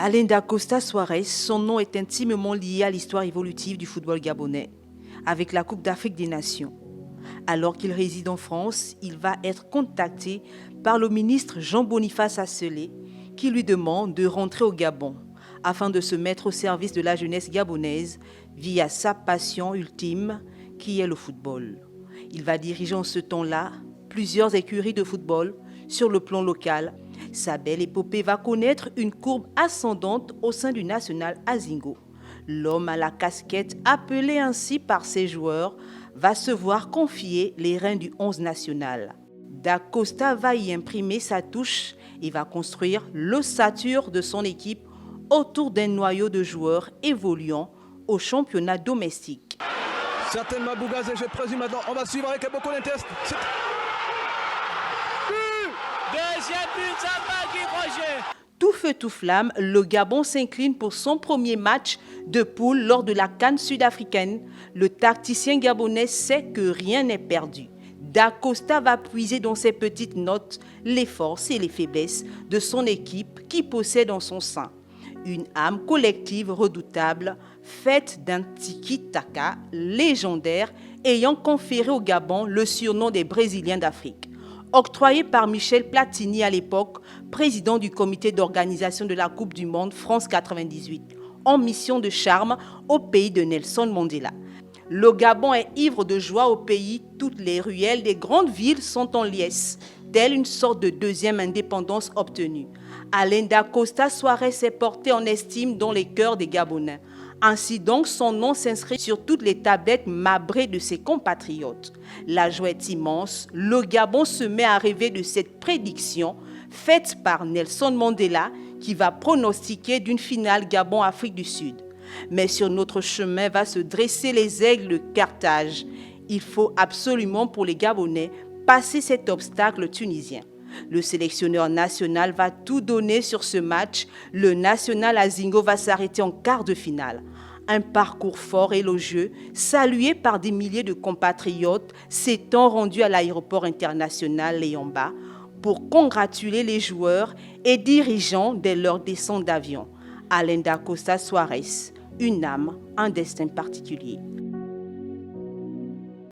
Alain Da Costa Soares, son nom est intimement lié à l'histoire évolutive du football gabonais, avec la Coupe d'Afrique des Nations. Alors qu'il réside en France, il va être contacté par le ministre Jean-Boniface Asselé, qui lui demande de rentrer au Gabon, afin de se mettre au service de la jeunesse gabonaise via sa passion ultime, qui est le football. Il va diriger en ce temps-là plusieurs écuries de football sur le plan local. Sa belle épopée va connaître une courbe ascendante au sein du national Azingo. L'homme à la casquette, appelé ainsi par ses joueurs, va se voir confier les rênes du 11 national. Da Costa va y imprimer sa touche et va construire l'ossature de son équipe autour d'un noyau de joueurs évoluant au championnat domestique. Certainement Bougazé, je présume maintenant, on va suivre avec beaucoup d'intérêt. Deuxième but, Zambaki Roger. Tout feu, tout flamme, le Gabon s'incline pour son premier match de poule lors de la CAN sud-africaine. Le tacticien gabonais sait que rien n'est perdu. Da Costa va puiser dans ses petites notes les forces et les faiblesses de son équipe qui possède en son sein une âme collective redoutable, faite d'un tiki-taka légendaire ayant conféré au Gabon le surnom des Brésiliens d'Afrique. Octroyé par Michel Platini à l'époque, président du comité d'organisation de la Coupe du Monde France 98, en mission de charme au pays de Nelson Mandela. Le Gabon est ivre de joie au pays, toutes les ruelles des grandes villes sont en liesse, telle une sorte de deuxième indépendance obtenue. Alain Da Costa Soares est porté en estime dans les cœurs des Gabonais. Ainsi donc, son nom s'inscrit sur toutes les tablettes marbrées de ses compatriotes. La joie est immense. Le Gabon se met à rêver de cette prédiction faite par Nelson Mandela qui va pronostiquer d'une finale Gabon-Afrique du Sud. Mais sur notre chemin va se dresser les aigles de Carthage. Il faut absolument pour les Gabonais passer cet obstacle tunisien. Le sélectionneur national va tout donner sur ce match. Le national Azingo va s'arrêter en quart de finale. Un parcours fort et élogieux, salué par des milliers de compatriotes, s'étant rendu à l'aéroport international Léomba pour congratuler les joueurs et dirigeants dès leur descente d'avion. Alain Da Costa Soares, une âme, un destin particulier.